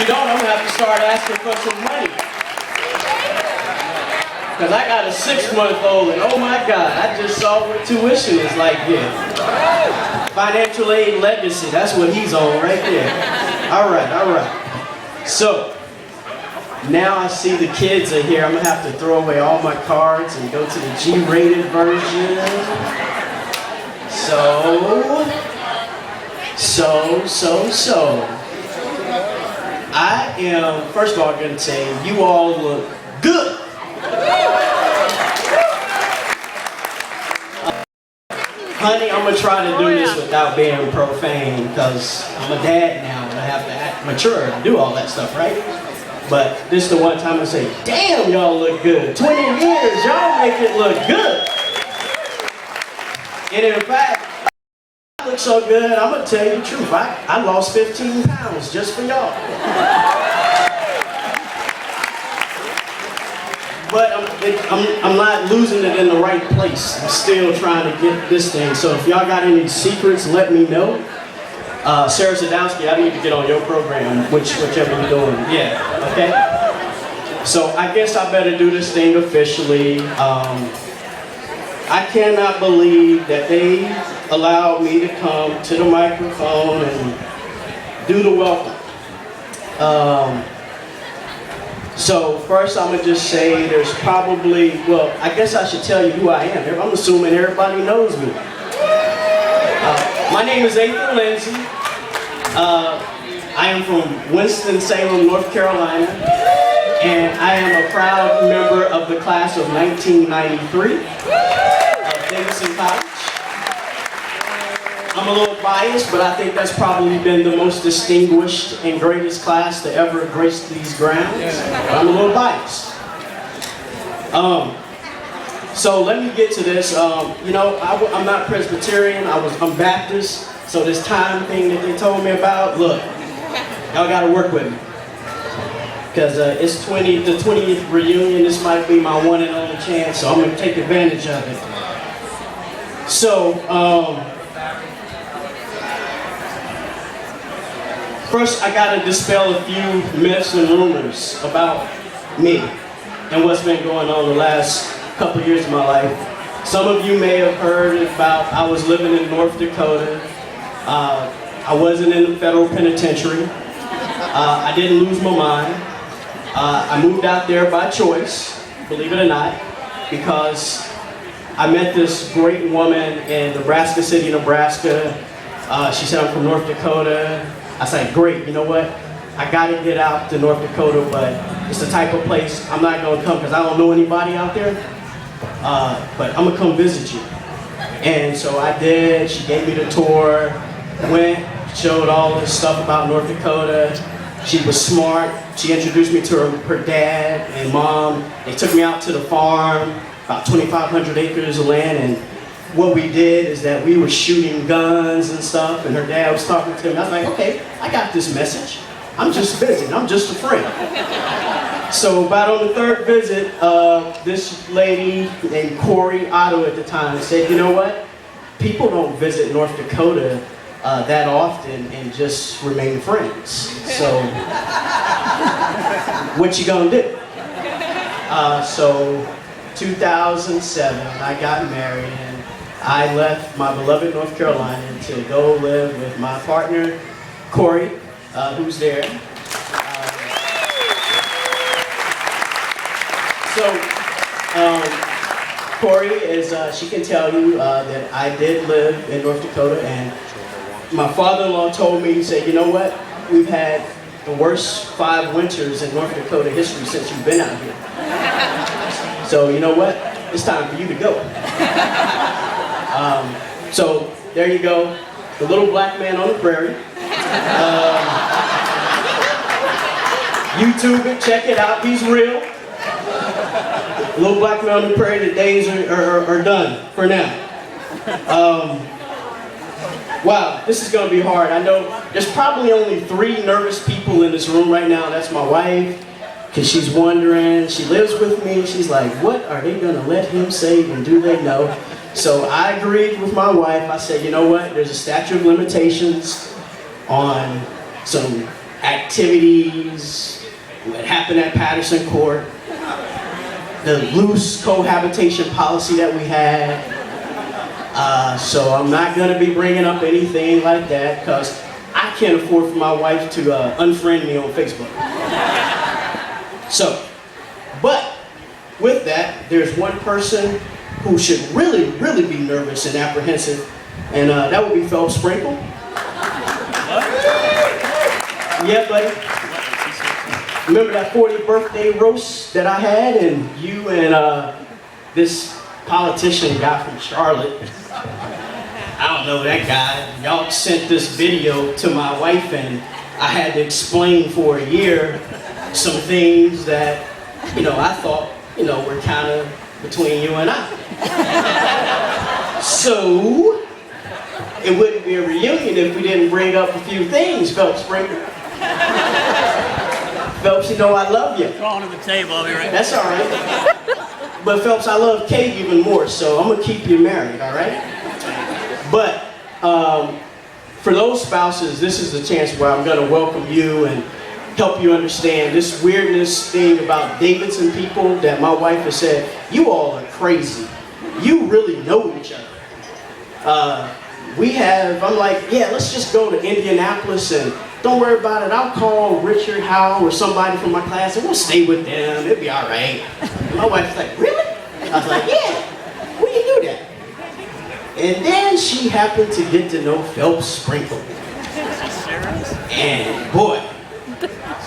you don't, I'm gonna have to start asking for some money. Because I got a 6-month-old and oh my God, I just saw what tuition is like here. Financial aid legacy, that's what he's on right there. All right. So, now I see the kids are here. I'm gonna have to throw away all my cards and go to the G-rated version. So. I am, first of all, going to say, you all look good. Honey, I'm going to try to do this without being profane because I'm a dad now and I have to act mature and do all that stuff, right? But this is the one time I say, damn, y'all look good. 20 years, y'all make it look good. And in fact, I look so good, I'm going to tell you the truth. I lost 15 pounds just for y'all. But I'm not losing it in the right place. I'm still trying to get this thing. So if y'all got any secrets, let me know. Sarah Sadowski, I need to get on your program, whichever you're doing. Yeah, okay? So I guess I better do this thing officially. I cannot believe that they allowed me to come to the microphone and do the welcome. So first I'm going to just say there's probably, well, I guess I should tell you who I am. I'm assuming everybody knows me. My name is Athan Lindsay. I am from Winston-Salem, North Carolina, and I am a proud member of the class of 1993 of Davidson College. I'm a little biased, but I think that's probably been the most distinguished and greatest class to ever grace these grounds. But I'm a little biased. So let me get to this. You know, I'm not Presbyterian. I'm Baptist. So this time thing that they told me about, look, y'all got to work with me. Because it's the 20th reunion. This might be my one and only chance, so I'm going to take advantage of it. So, first, I got to dispel a few myths and rumors about me and what's been going on the last couple years of my life. Some of you may have heard about I was living in North Dakota. I wasn't in the federal penitentiary. I didn't lose my mind. I moved out there by choice, believe it or not, because I met this great woman in Nebraska City, Nebraska. She said, I'm from North Dakota. I said, great, you know what? I gotta get out to North Dakota, but it's the type of place I'm not gonna come because I don't know anybody out there. But I'm gonna come visit you. And so I did. She gave me the tour, went, showed all this stuff about North Dakota. She was smart. She introduced me to her dad and mom. They took me out to the farm, about 2,500 acres of land, and what we did is that we were shooting guns and stuff, and her dad was talking to me. I was like, okay, I got this message. I'm just visiting, I'm just a friend. So about on the third visit, this lady named Corey Otto at the time said, you know what? People don't visit North Dakota that often and just remain friends. So, what you gonna do? So, 2007, I got married and I left my beloved North Carolina to go live with my partner, Corey, who's there. Corey, as she can tell you, that I did live in North Dakota, and my father-in-law told me, he said, you know what? We've had the worst 5 winters in North Dakota history since you've been out here. So, you know what? It's time for you to go. So, there you go. The little black man on the prairie. YouTube it, check it out, he's real. Little black man on the prairie, the days are done for now. Wow, this is going to be hard. I know there's probably only 3 nervous people in this room right now. That's my wife, because she's wondering. She lives with me. She's like, what are they going to let him say, and do they know? So I agreed with my wife. I said, you know what? There's a statute of limitations on some activities, what happened at Patterson Court, the loose cohabitation policy that we had. So I'm not going to be bringing up anything like that because I can't afford for my wife to unfriend me on Facebook. So, but with that, there's one person who should really, really be nervous and apprehensive, and that would be Phelps Sprinkle. Yeah, buddy. Remember that 40th birthday roast that I had, and you and this politician guy from Charlotte, I don't know that guy, y'all sent this video to my wife, and I had to explain for a year some things that, I thought, were kind of between you and I. So, it wouldn't be a reunion if we didn't bring up a few things, Phelps Sprinkle. Phelps, I love you. Crawl to the table, I'll be right back. That's all right. But Phelps, I love Kate even more, so I'm going to keep you married, all right? But for those spouses, this is the chance where I'm going to welcome you and help you understand this weirdness thing about Davidson people that my wife has said, you all are crazy. You really know each other. I'm like, yeah, let's just go to Indianapolis and don't worry about it. I'll call Richard Howe or somebody from my class and we'll stay with them. It'll be all right. And my wife's like, really? I was like, yeah. Where you do that? And then she happened to get to know Phelps Sprinkle. And boy,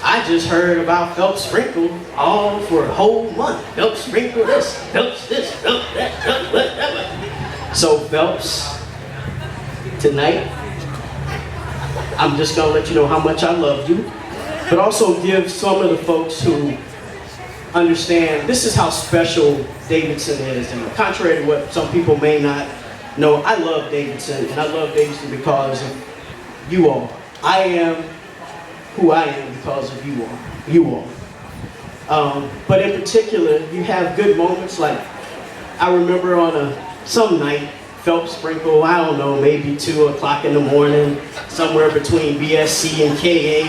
I just heard about Phelps Sprinkle all for a whole month. Phelps Sprinkle this, Phelps that, Phelps that. So Phelps, tonight, I'm just going to let you know how much I love you, but also give some of the folks who understand this is how special Davidson is. And contrary to what some people may not know, I love Davidson, and I love Davidson because of you all. I am who I am because of you all. But in particular, you have good moments. Like, I remember on some night, Phelps Sprinkle, I don't know, maybe 2 o'clock in the morning, somewhere between BSC and KA.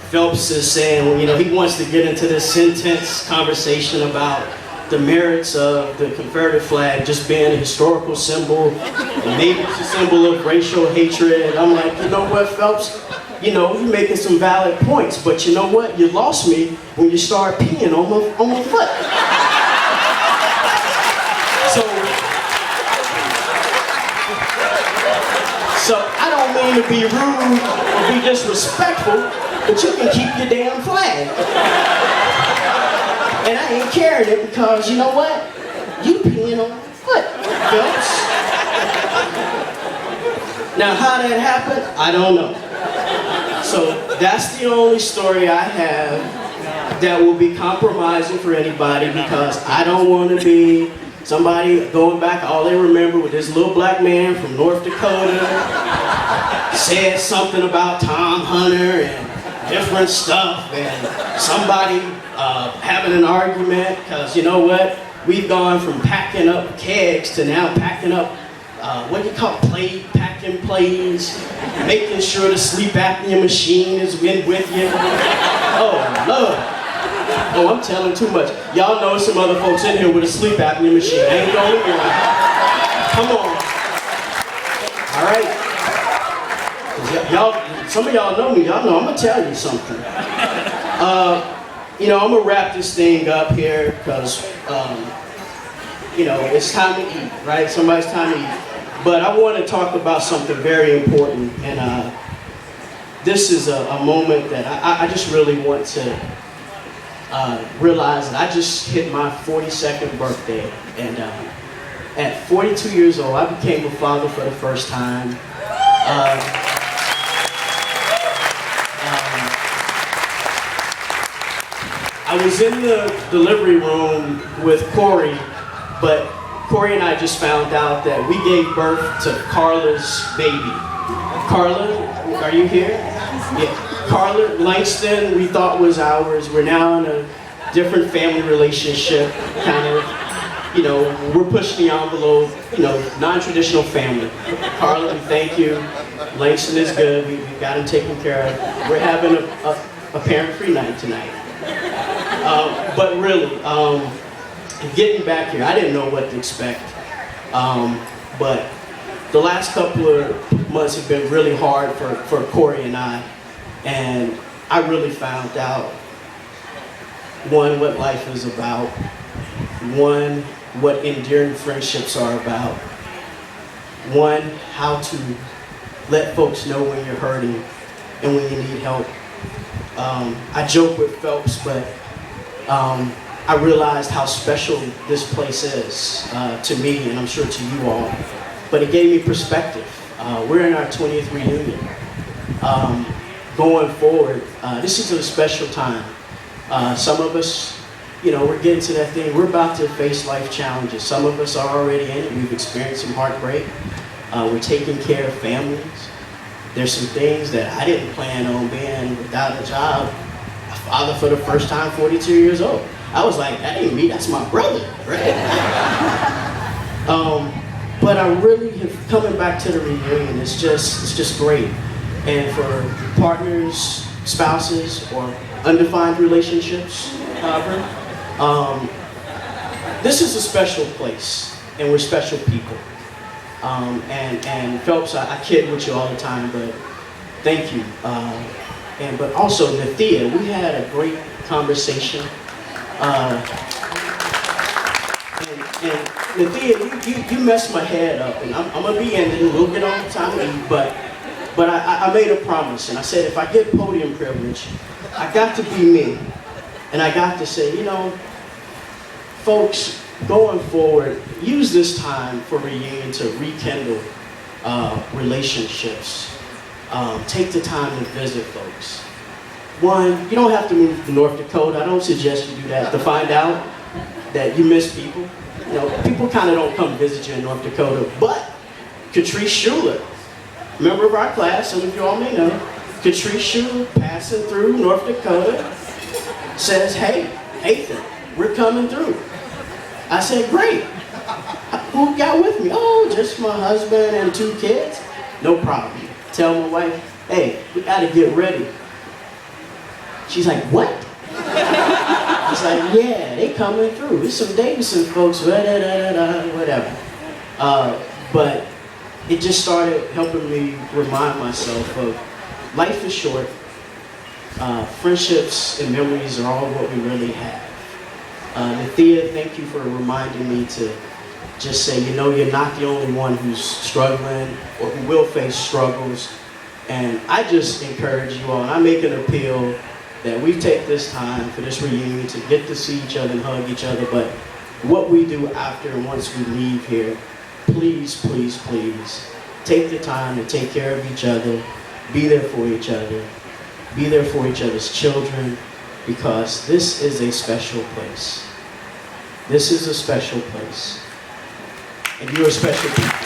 Phelps is saying, he wants to get into this intense conversation about the merits of the Confederate flag just being a historical symbol, and maybe it's a symbol of racial hatred. And I'm like, you know what, Phelps? You're making some valid points, but you know what? You lost me when you started peeing on my foot. So I don't mean to be rude or be disrespectful, but you can keep your damn flag. And I ain't carrying it because, you know what? You peeing on my foot, Phelps. Now how that happened, I don't know. So that's the only story I have that will be compromising for anybody because I don't want to be somebody going back, all they remember with this little black man from North Dakota said something about Tom Hunter and different stuff, and somebody having an argument because you know what? We've gone from packing up kegs to now packing up, what do you call it? Packing plays, making sure the sleep apnea machine is in with you. Oh, Lord. Oh, I'm telling too much. Y'all know some other folks in here with a sleep apnea machine. I ain't the only one. Come on. All right. Y'all, some of y'all know me. Y'all know I'm going to tell you something. I'm going to wrap this thing up here because, it's time to eat, right? Somebody's time to eat. But I want to talk about something very important. And this is a moment that I just really want to realize that I just hit my 42nd birthday, and at 42 years old, I became a father for the first time. I was in the delivery room with Corey, but Corey and I just found out that we gave birth to Carla's baby. Carla, are you here? Yeah. Carla Langston, we thought was ours. We're now in a different family relationship, kind of. you know, we're pushing the envelope, you know, non-traditional family. Carlton, thank you. Langston is good. We got him taken care of. We're having a parent-free night tonight. But really, getting back here, I didn't know what to expect. But the last couple of months have been really hard for Corey and I. And I really found out, one, what life is about. One, what enduring friendships are about. One, how to let folks know when you're hurting and when you need help. I joke with Phelps, but I realized how special this place is to me, and I'm sure to you all. But it gave me perspective. We're in our 20th reunion. Going forward, this is a special time. Some of us, you know, we're getting to that thing. We're about to face life challenges. Some of us are already in it. We've experienced some heartbreak. We're taking care of families. There's some things that I didn't plan on being without a job. A father for the first time, 42 years old. I was like, that ain't me, that's my brother, right? But I really have, coming back to the reunion, it's just great. And for partners, spouses, or undefined relationships, however, this is a special place, and we're special people. And Phelps, I kid with you all the time, but thank you. But also Nathia, we had a great conversation. And Nathia, you messed my head up, and I'm gonna be ending. We'll get on time, but I made a promise, and I said if I get podium privilege, I got to be me, and I got to say, you know, folks, going forward, use this time for reunion to rekindle relationships. Take the time to visit folks. One, you don't have to move to North Dakota. I don't suggest you do that to find out that you miss people. You know, people kind of don't come visit you in North Dakota, but Catrice Schuler, member of our class, some of you all may know, Catrice Schuler passing through North Dakota says, hey, Athan, we're coming through. I said, great. Who got with me? Oh, just my husband and 2 kids. No problem. Tell my wife, hey, we gotta get ready. She's like, what? I was like, yeah, they coming through. It's some Davidson folks, whatever. But it just started helping me remind myself of life is short. Friendships and memories are all what we really have. Nathia, thank you for reminding me to just say, you know, you're not the only one who's struggling or who will face struggles. And I just encourage you all, and I make an appeal that we take this time for this reunion to get to see each other and hug each other. But what we do after and once we leave here, please, please, please, take the time to take care of each other, be there for each other, be there for each other's children, because this is a special place. This is a special place. And you're a special people.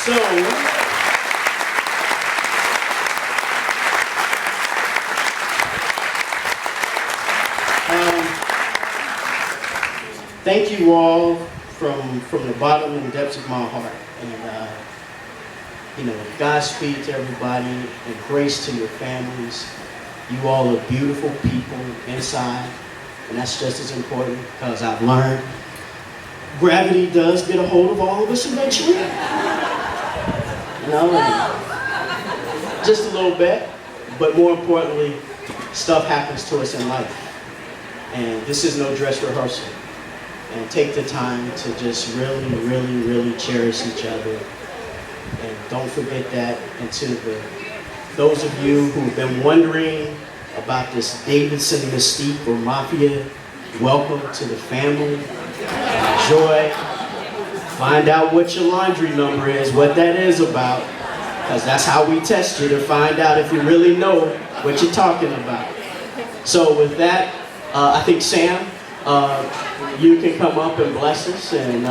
So, thank you all from the bottom and depths of my heart. And you know, Godspeed to everybody and grace to your families. You all are beautiful people inside, and that's just as important because I've learned gravity does get a hold of all of us eventually. You know, just a little bit, but more importantly, stuff happens to us in life. And this is no dress rehearsal. And take the time to just really, really, really cherish each other. And don't forget that. And to those of you who've been wondering about this Davidson mystique or mafia, welcome to the family. Enjoy. Find out what your laundry number is, what that is about, because that's how we test you to find out if you really know what you're talking about. So with that, I think Sam, you can come up and bless us and